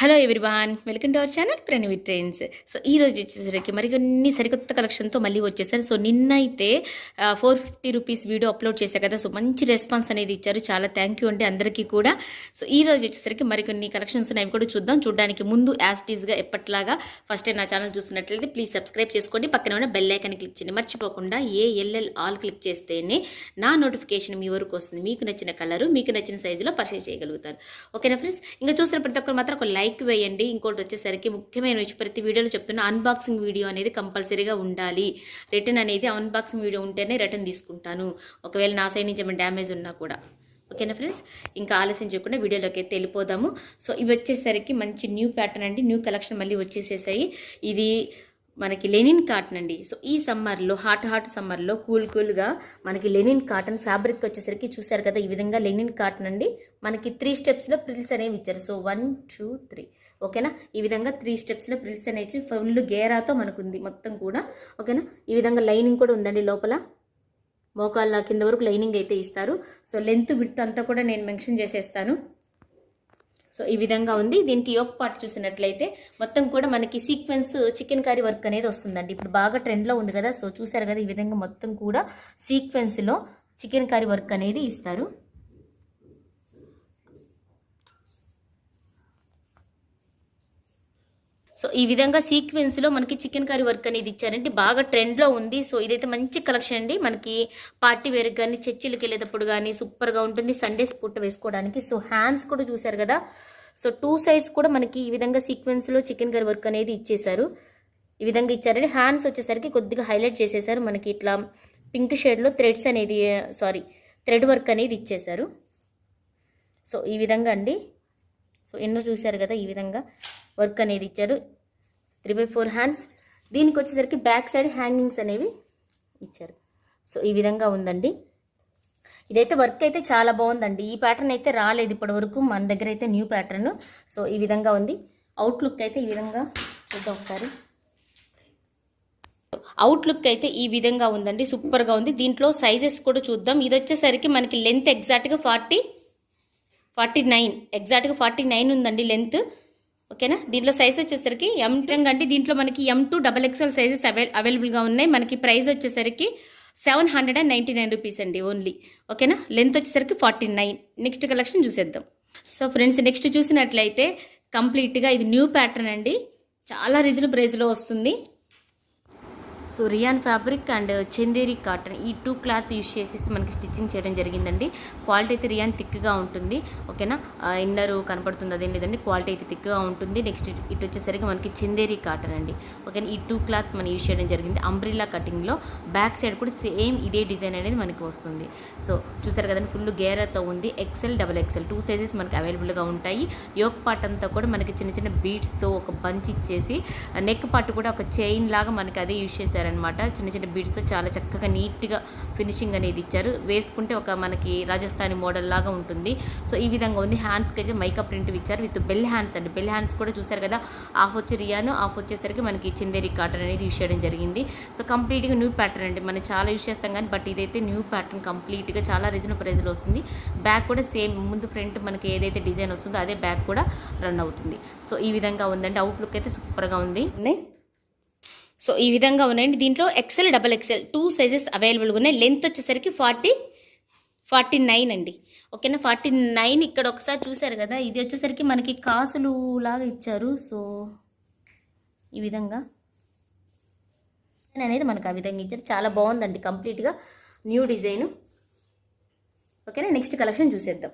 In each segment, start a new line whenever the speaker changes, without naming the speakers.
Hello everyone, welcome to our channel Pranavi trends. So ఈ రోజు వచ్చేసరికి మరికొన్ని సరికొత్త కలెక్షన్తో మళ్ళీ వచ్చేసారు. సో నిన్నైతే 450 రూపీస్ వీడియో అప్లోడ్ చేశారు కదా. సో మంచి రెస్పాన్స్ అనేది ఇచ్చారు, చాలా థ్యాంక్ యూ అండి అందరికీ కూడా. సో ఈ రోజు వచ్చేసరికి మరికొన్ని కలెక్షన్స్ ఉన్నాయి, కూడా చూద్దాం. చూడడానికి ముందు యాస్టీస్గా ఎప్పట్లాగా ఫస్ట్ టైం నా ఛానల్ చూస్తున్నట్లయితే ప్లీజ్ సబ్స్క్రైబ్ చేసుకోండి, పక్కన ఉన్న బెల్ ఐకాన్ క్లిక్ చేయండి. మర్చిపోకుండా ALL ఆల్ క్లిక్ చేస్తేనే నా నోటిఫికేషన్ మీ వరకు వస్తుంది. మీకు నచ్చిన కలరు, మీకు నచ్చిన సైజులో పర్చేస్ చేయగలుగుతారు. ఓకేనా ఫ్రెండ్స్? ఇంకా చూస్తున్న ప్రతి ఒక్కరు మాత్రం ఒక లైక్ వేయండి. ఇంకోటి వచ్చేసరికి ముఖ్యమైన విషయం, ప్రతి వీడియోలో చెప్తున్నా, అన్బాక్సింగ్ వీడియో అనేది కంపల్సరీగా ఉండాలి. రిటర్న్ అనేది అన్బాక్సింగ్ వీడియో ఉంటేనే రిటర్న్ తీసుకుంటాను, ఒకవేళ నా సైడ్ నుంచి ఏమైనా డ్యామేజ్ ఉన్నా కూడా. ఓకేనా ఫ్రెండ్స్? ఇంకా ఆలస్యం చేయకుండా వీడియోలోకి అయితే వెళ్ళిపోదాము. సో ఇవి వచ్చేసరికి మంచి న్యూ ప్యాటర్న్ అండి, న్యూ కలెక్షన్ మళ్ళీ వచ్చేసేసాయి. ఇది మనకి లెనిన్ కాటన్ అండి. సో ఈ సమ్మర్లో, హాట్ సమ్మర్లో కూల్గా మనకి లెనిన్ కాటన్ ఫ్యాబ్రిక్ వచ్చేసరికి చూసారు కదా, ఈ విధంగా లెనిన్ కాటన్ అండి. మనకి 3 స్టెప్స్లో ప్రిల్స్ అనేవి ఇచ్చారు. సో 1 2 3, ఓకేనా? ఈ విధంగా 3 స్టెప్స్లో ప్రిల్స్ అనేవి ఫుల్ గేరాతో మనకుంది మొత్తం కూడా. ఓకేనా? ఈ విధంగా లైనింగ్ కూడా ఉందండి లోపల, మోకాళ్ళ కింద వరకు లైనింగ్ అయితే ఇస్తారు. సో లెంత్ విడ్త్ అంతా కూడా నేను మెన్షన్ చేసేస్తాను. సో ఈ విధంగా ఉంది. దీనికి యోక్ పార్ట్ చూసినట్లయితే మొత్తం కూడా మనకి సీక్వెన్స్ చికెన్ కర్రీ వర్క్ అనేది వస్తుందండి. ఇప్పుడు బాగా ట్రెండ్లో ఉంది కదా. సో చూసారు కదా, ఈ విధంగా మొత్తం కూడా సీక్వెన్స్లో చికెన్ కర్రీ వర్క్ అనేది ఇస్తారు. సో ఈ విధంగా సీక్వెన్స్లో మనకి చికెన్ కర్రీ వర్క్ అనేది ఇచ్చారంటే బాగా ట్రెండ్లో ఉంది. సో ఇదైతే మంచి కలెక్షన్ అండి. మనకి పార్టీ వేర్కి కానీ, చర్చిలకి వెళ్ళేటప్పుడు కానీ సూపర్గా ఉంటుంది, సండేస్ పూట వేసుకోవడానికి. సో హ్యాండ్స్ కూడా చూసారు కదా. సో 2 సైడ్స్ కూడా మనకి ఈ విధంగా సీక్వెన్స్లో చికెన్ కర్రీ వర్క్ అనేది ఇచ్చేసారు. ఈ విధంగా ఇచ్చారండి. హ్యాండ్స్ వచ్చేసరికి కొద్దిగా హైలైట్ చేసేసారు. మనకి ఇట్లా పింక్ షేడ్లో థ్రెడ్ వర్క్ అనేది ఇచ్చేసారు. సో ఈ విధంగా అండి. సో ఎన్నో చూసారు కదా, ఈ విధంగా వర్క్ అనేది ఇచ్చారు. 3/4 హ్యాండ్స్. దీనికి వచ్చేసరికి బ్యాక్ సైడ్ హ్యాంగింగ్స్ అనేవి ఇచ్చారు. సో ఈ విధంగా ఉందండి. ఇదైతే వర్క్ అయితే చాలా బాగుందండి. ఈ ప్యాటర్న్ అయితే రాలేదు ఇప్పటి వరకు మన దగ్గర, అయితే న్యూ ప్యాటర్న్. సో ఈ విధంగా ఉంది. అవుట్లుక్ అయితే ఈ విధంగా చూద్దాం ఒకసారి. అవుట్లుక్ అయితే ఈ విధంగా ఉందండి, సూపర్గా ఉంది. దీంట్లో సైజెస్ కూడా చూద్దాం. ఇది వచ్చేసరికి మనకి లెంత్ ఎగ్జాక్ట్గా 49, ఎగ్జాక్ట్గా 49 ఉందండి లెంత్. ఓకేనా? దీంట్లో సైజ్ వచ్చేసరికి M2 అంటే దీంట్లో మనకి M2 XXL సైజెస్ అవైలబుల్గా ఉన్నాయి. మనకి ప్రైస్ వచ్చేసరికి 799 రూపీస్ అండి ఓన్లీ. ఓకేనా? లెంత్ వచ్చేసరికి 49. నెక్స్ట్ కలెక్షన్ చూసేద్దాం. సో ఫ్రెండ్స్, నెక్స్ట్ చూసినట్లయితే కంప్లీట్గా ఇది న్యూ ప్యాటర్న్ అండి, చాలా రీజనబుల్ ప్రైస్లో వస్తుంది. So rayon fabric and Chanderi cotton, ఈ 2 క్లాత్ యూజ్ చేసేసి మనకి స్టిచ్చింగ్ చేయడం జరిగిందండి. క్వాలిటీ అయితే రియాన్ థిక్గా ఉంటుంది. ఓకేనా? ఇన్నర్ కనపడుతుంది, అదేం లేదండి, క్వాలిటీ అయితే థిక్గా ఉంటుంది. నెక్స్ట్ ఇటు వచ్చేసరికి మనకి చందేరి కాటన్ అండి. ఓకేనా? ఈ 2 క్లాత్ మనం యూజ్ చేయడం జరిగింది. అంబ్రిల్లా కటింగ్లో బ్యాక్ సైడ్ కూడా సేమ్ ఇదే డిజైన్ అనేది మనకి వస్తుంది. సో చూసారు కదండి, ఫుల్ గేరాతో ఉంది. XL XXL 2 సైజెస్ మనకి అవైలబుల్గా ఉంటాయి. యోక్ పార్ట్ అంతా కూడా మనకి చిన్న చిన్న బీడ్స్తో ఒక బంచ్ ఇచ్చేసి, నెక్ పార్ట్ కూడా ఒక చైన్ లాగా మనకి అదే యూజ్ చేశారు అనమాట. చిన్న చిన్న బీడ్స్తో చాలా చక్కగా నీట్గా ఫినిషింగ్ అనేది ఇచ్చారు. వేసుకుంటే ఒక మనకి రాజస్థానీ మోడల్ లాగా ఉంటుంది. సో ఈ విధంగా ఉంది. హ్యాండ్స్కి అయితే మైకా ప్రింట్ ఇచ్చారు విత్ బెల్ హ్యాండ్స్ అండి. బెల్ హ్యాండ్స్ కూడా చూసారు కదా, హాఫ్ వచ్చి రియాను, హాఫ్ వచ్చేసరికి మనకి చందేరి కాటన్ అనేది యూజ్ చేయడం జరిగింది. సో కంప్లీట్గా న్యూ ప్యాటర్న్ అండి. మనం చాలా యూజ్ చేస్తాం కానీ, బట్ ఇదైతే న్యూ ప్యాటర్న్, కంప్లీట్గా చాలా రీజనబుల్ ప్రైస్లో వస్తుంది. బ్యాక్ కూడా సేమ్, ముందు ఫ్రంట్ మనకి ఏదైతే డిజైన్ వస్తుందో అదే బ్యాక్ కూడా రన్ అవుతుంది. సో ఈ విధంగా ఉందండి. అవుట్లుక్ అయితే సూపర్గా ఉంది. సో ఈ విధంగా ఉన్నాయండి. దీంట్లో XL XXL 2 సైజెస్ అవైలబుల్గా ఉన్నాయి. లెంత్ వచ్చేసరికి 49 అండి. ఓకేనా? 49. ఇక్కడ ఒకసారి చూసారు కదా, ఇది వచ్చేసరికి మనకి కాసులు లాగా ఇచ్చారు. సో ఈ విధంగా అనేది మనకు ఆ విధంగా ఇచ్చారు. చాలా బాగుందండి, కంప్లీట్గా న్యూ డిజైను. ఓకేనా? నెక్స్ట్ కలెక్షన్ చూసేద్దాం.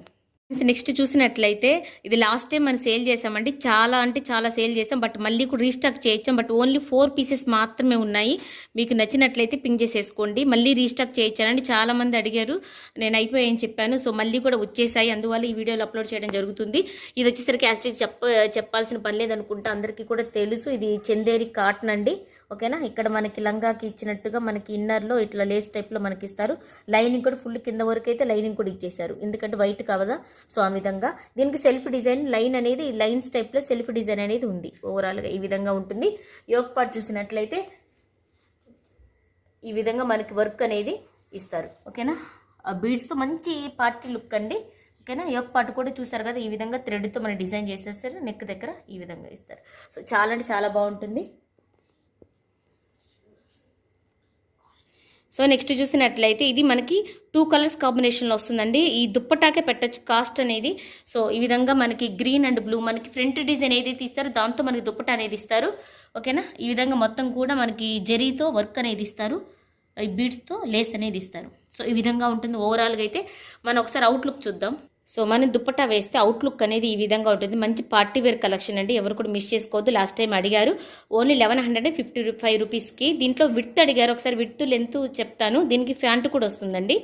నెక్స్ట్ చూసినట్లయితే ఇది లాస్ట్ టైం మనం సేల్ చేసామండి, చాలా అంటే చాలా సేల్ చేసాం. బట్ మళ్ళీ కూడా రీస్టాక్ చేయించాం. బట్ ఓన్లీ 4 పీసెస్ మాత్రమే ఉన్నాయి. మీకు నచ్చినట్లయితే పింక్ చేసేసుకోండి. మళ్ళీ రీస్టాక్ చేయించానండి, చాలామంది అడిగారు, నేను అయిపోయాయని చెప్పాను. సో మళ్ళీ కూడా వచ్చేసాయి, అందువల్ల ఈ వీడియోలో అప్లోడ్ చేయడం జరుగుతుంది. ఇది వచ్చేసరికి యాస్టిక్ చెప్పాల్సిన పని లేదనుకుంటా, అందరికీ కూడా తెలుసు. ఇది చందేరి కాటన్ అండి. ఓకేనా? ఇక్కడ మనకి లంగాకి ఇచ్చినట్టుగా మనకి ఇన్నర్లో ఇట్లా లేస్ టైప్లో మనకి ఇస్తారు. లైనింగ్ కూడా ఫుల్ కింద వరకు అయితే లైనింగ్ కూడా ఇచ్చేసారు, ఎందుకంటే వైట్ కావదా. సో ఆ విధంగా దీనికి సెల్ఫ్ డిజైన్ లైన్ అనేది, లైన్స్ టైప్లో సెల్ఫ్ డిజైన్ అనేది ఉంది. ఓవరాల్గా ఈ విధంగా ఉంటుంది. యోక్ పార్ట్ చూసినట్లయితే ఈ విధంగా మనకి వర్క్ అనేది ఇస్తారు. ఓకేనా? ఆ బీడ్స్తో మంచి పార్టీ లుక్ అండి. ఓకేనా. యోక్ పార్ట్ కూడా చూసారు కదా, ఈ విధంగా థ్రెడ్తో మనం డిజైన్ చేసేస్తారు. నెక్ దగ్గర ఈ విధంగా ఇస్తారు. సో చాలా అంటే చాలా బాగుంటుంది. సో నెక్స్ట్ చూసినట్లయితే ఇది మనకి 2 కలర్స్ కాంబినేషన్లో వస్తుందండి. ఈ దుప్పటాకే పెట్టచ్చు కాస్ట్ అనేది. సో ఈ విధంగా మనకి గ్రీన్ అండ్ బ్లూ మనకి ఫ్రంట్ డిజైన్ ఏదైతే ఇస్తారో దాంతో మనకి దుప్పట అనేది ఇస్తారు. ఓకేనా. ఈ విధంగా మొత్తం కూడా మనకి జరీతో వర్క్ అనేది ఇస్తారు, ఈ బీడ్స్తో లేస్ అనేది ఇస్తారు. సో ఈ విధంగా ఉంటుంది ఓవరాల్గా. అయితే మనం ఒకసారి అవుట్లుక్ చూద్దాం. సో మనం దుప్పట్టా వేస్తే అవుట్లుక్ అనేది ఈ విధంగా ఉంటుంది. మంచి పార్టీ వేర్ కలెక్షన్ అండి, ఎవరు కూడా మిస్ చేసుకోవద్దు. లాస్ట్ టైం అడిగారు ఓన్లీ 1155 రూపీస్కి. దీంట్లో విడ్త్ అడిగారు, ఒకసారి విడ్త్ లెంత్ చెప్తాను. దీనికి ప్యాంటు కూడా వస్తుందండి.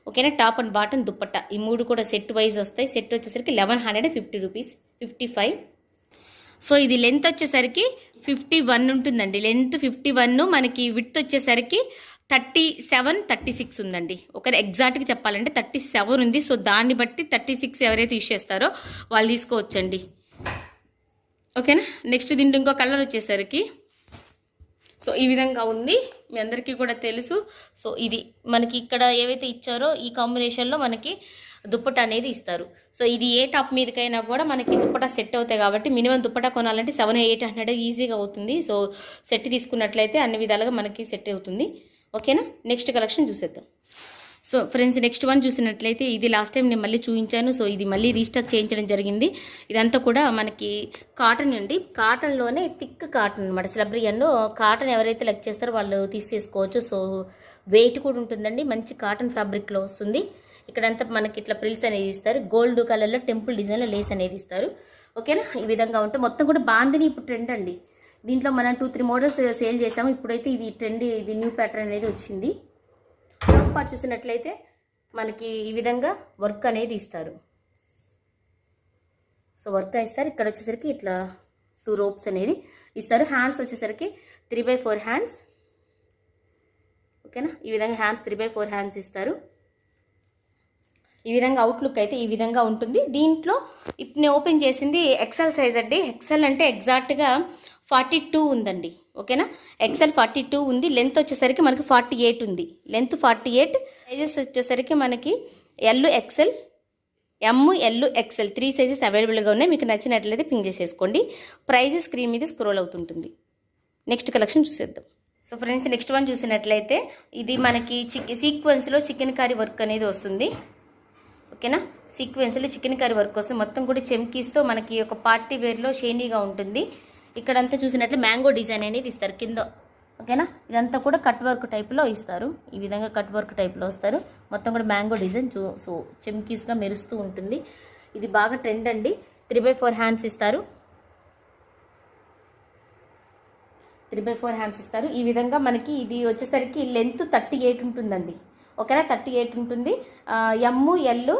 ఓకేనా. టాప్ అండ్ బాటమ్ దుప్పట్టా ఈ 3 కూడా సెట్ వైజ్ వస్తాయి. సెట్ వచ్చేసరికి 1150 రూపీస్, 55. సో ఇది లెంత్ వచ్చేసరికి 51 ఉంటుందండి. లెంత్ 51, మనకి విడ్త్ వచ్చేసరికి 37, 36 ఉందండి. ఒక ఎగ్జాక్ట్గా చెప్పాలంటే 37 ఉంది. సో దాన్ని బట్టి 36 ఎవరైతే యూస్ చేస్తారో వాళ్ళు తీసుకోవచ్చండి. ఓకేనా. నెక్స్ట్ దీంట్లో ఇంకో కలర్ వచ్చేసరికి సో ఈ విధంగా ఉంది, మీ అందరికీ కూడా తెలుసు. సో ఇది మనకి ఇక్కడ ఏవైతే ఇచ్చారో ఈ కాంబినేషన్లో మనకి దుప్పట అనేది ఇస్తారు. సో ఇది ఏ టాప్ మీదకైనా కూడా మనకి దుప్పట సెట్ అవుతాయి కాబట్టి మినిమం దుప్పట కొనాలంటే 700-800 ఈజీగా అవుతుంది. సో సెట్ తీసుకున్నట్లయితే అన్ని విధాలుగా మనకి సెట్ అవుతుంది. ఓకేనా. నెక్స్ట్ కలెక్షన్ చూసేద్దాం. సో ఫ్రెండ్స్ నెక్స్ట్ వన్ చూసినట్లయితే ఇది లాస్ట్ టైం నేను మళ్ళీ చూపించాను. సో ఇది మళ్ళీ రీస్టాక్ చేయించడం జరిగింది. ఇదంతా కూడా మనకి కాటన్ అండి. కాటన్లోనే థిక్ కాటన్ అనమాట. స్లబ్రియన్లో కాటన్ ఎవరైతే లెక్ చేస్తారో వాళ్ళు తీసేసుకోవచ్చు. సో వెయిట్ కూడా ఉంటుందండి. మంచి కాటన్ ఫ్యాబ్రిక్లో వస్తుంది. ఇక్కడంతా మనకి ఇట్లా ప్రిల్స్ అనేది ఇస్తారు. గోల్డ్ కలర్లో టెంపుల్ డిజైన్లో లేస్ అనేది ఇస్తారు. ఓకేనా. ఈ విధంగా ఉంటే మొత్తం కూడా బాందిని ఇప్పుడు ట్రెండ్ అండి. దీంట్లో మనం 2-3 మోడల్స్ సేల్ చేసాము. ఇప్పుడైతే ఇది ట్రెండ్, ఇది న్యూ ప్యాటర్న్ అనేది వచ్చింది. టాప్ పార్ట్ చూసినట్లయితే మనకి ఈ విధంగా వర్క్ అనేది ఇస్తారు. సో వర్క్ ఇస్తారు. ఇక్కడ వచ్చేసరికి ఇట్లా 2 రోప్స్ అనేది ఇస్తారు. హ్యాండ్స్ వచ్చేసరికి 3/4 హ్యాండ్స్. ఓకేనా. ఈ విధంగా హ్యాండ్స్ 3/4 హ్యాండ్స్ ఇస్తారు. ఈ విధంగా అవుట్లుక్ అయితే ఈ విధంగా ఉంటుంది. దీంట్లో ఇప్పుడు నేను ఓపెన్ చేసింది ఎక్సెల్ సైజ్ అండి. ఎక్సెల్ అంటే ఎగ్జాక్ట్గా 42 ఉందండి. ఓకేనా. ఎక్సెల్ 42 ఉంది. లెంత్ వచ్చేసరికి మనకి 48 ఉంది. లెంత్ 48. సైజెస్ వచ్చేసరికి మనకి XL, ML, XL 3 సైజెస్ అవైలబుల్గా ఉన్నాయి. మీకు నచ్చినట్లయితే పింగ్ చేసేసుకోండి. ప్రైస్ స్క్రీన్ మీద స్క్రోల్ అవుతుంటుంది. నెక్స్ట్ కలెక్షన్ చూసేద్దాం. సో ఫ్రెండ్స్ నెక్స్ట్ వన్ చూసినట్లయితే ఇది మనకి సీక్వెన్స్లో చికెన్ కర్రీ వర్క్ అనేది వస్తుంది. ఓకేనా. సీక్వెన్స్లో చికెన్ కర్రీ వర్క్ వస్తుంది. మొత్తం కూడా చెమ్కీస్తో మనకి ఒక పార్టీ వేర్లో షేనీగా ఉంటుంది. ఇక్కడంతా చూసినట్లు మ్యాంగో డిజైన్ అనేది ఇస్తారు కింద. ఓకేనా. ఇదంతా కూడా కట్ వర్క్ టైప్లో ఇస్తారు. ఈ విధంగా కట్ వర్క్ టైప్లో వస్తారు. మొత్తం కూడా మ్యాంగో డిజైన్. సో చెమ్కీస్గా మెరుస్తూ ఉంటుంది. ఇది బాగా ట్రెండ్ అండి. 3/4 హ్యాండ్స్ ఇస్తారు. 3/4 హ్యాండ్స్ ఇస్తారు. ఈ విధంగా మనకి ఇది వచ్చేసరికి లెంత్ 38 ఉంటుందండి. ఓకేనా. 38 ఉంటుంది. ML,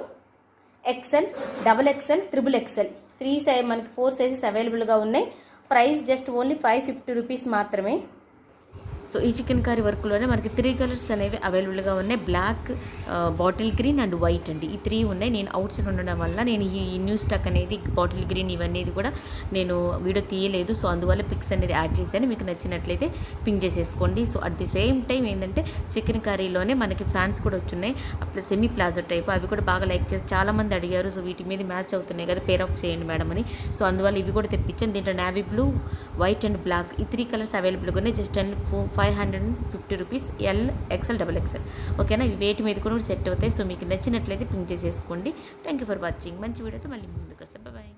XL, XXL, XXL 3 మనకి 4 సైజెస్ అవైలబుల్గా ఉన్నాయి. ప్రైస్ జస్ట్ ఓన్లీ 550 రూపీస్ మాత్రమే. సో ఈ చికెన్ కర్రీ వర్క్లోనే మనకి 3 కలర్స్ అనేవి అవైలబుల్గా ఉన్నాయి. Black, bottle green and white అండి. ఈ 3 ఉన్నాయి. నేను అవుట్ సైడ్ ఉండడం వల్ల నేను ఈ న్యూ స్టాక్ అనేది బాటిల్ గ్రీన్ ఇవన్నీ కూడా నేను వీడియో తీయలేదు. సో అందువల్ల పిక్స్ అనేది యాడ్ చేశాను. మీకు నచ్చినట్లయితే పింక్ చేసేసుకోండి. So at the same time ఏంటంటే చికెన్ కర్రీలోనే మనకి ఫ్యాన్స్ కూడా వచ్చున్నాయి. అట్లా సెమీ ప్లాజో టైప్. అవి కూడా బాగా లైక్ చేసి చాలామంది అడిగారు. సో వీటి మీద మ్యాచ్ అవుతున్నాయి కదా, పేర్ అప్ చేయండి మేడం అని. సో అందువల్ల ఇవి కూడా తెప్పించాను. దీంట్లో navy blue, white and black ఈ 3 కలర్స్ అవైలబుల్గా ఉన్నాయి. Just and 550 rupees. L, XL, XXL. ఓకేనా. ఇవి వేటి మీద కూడా సెట్ అవుతాయి. సో మీకు నచ్చినట్లయితే పింక్ చేసేసుకోండి. Thank you for watching. మంచి వీడియోతో మళ్ళీ ముందుకు వస్తాను. బాయ్.